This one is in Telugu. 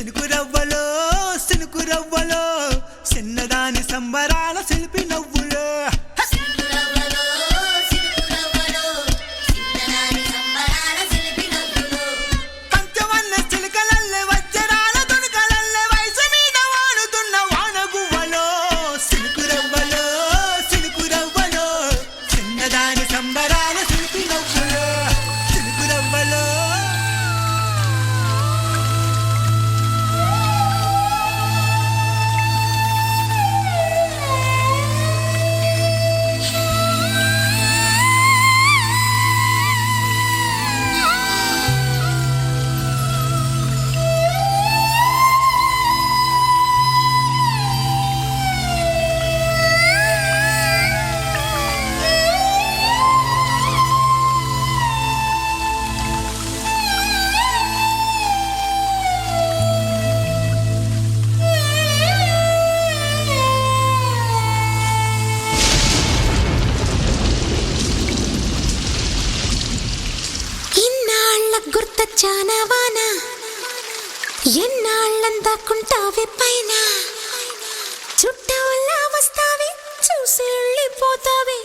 సినుకురవ్వలో సినుకురవ్వలో చిన్నదాని సంబరాల శిల్పి నవ్వులో పంచవన్న చిలుకలల్లె వజ్రాల దునుకలల్లె వయసు మీద వాడుతున్న వానగువ్వలో సినుకురవ్వలో సినుకురవ్వలో చిన్నదాని సంబరాల శిల్పి నవ్వులో సినుకురవ్వలో చానవాన ఎన్నాళ్ళందాకుంటావే పైన చుట్టవల్లా వస్తావే చూసి వెళ్ళిపోతావే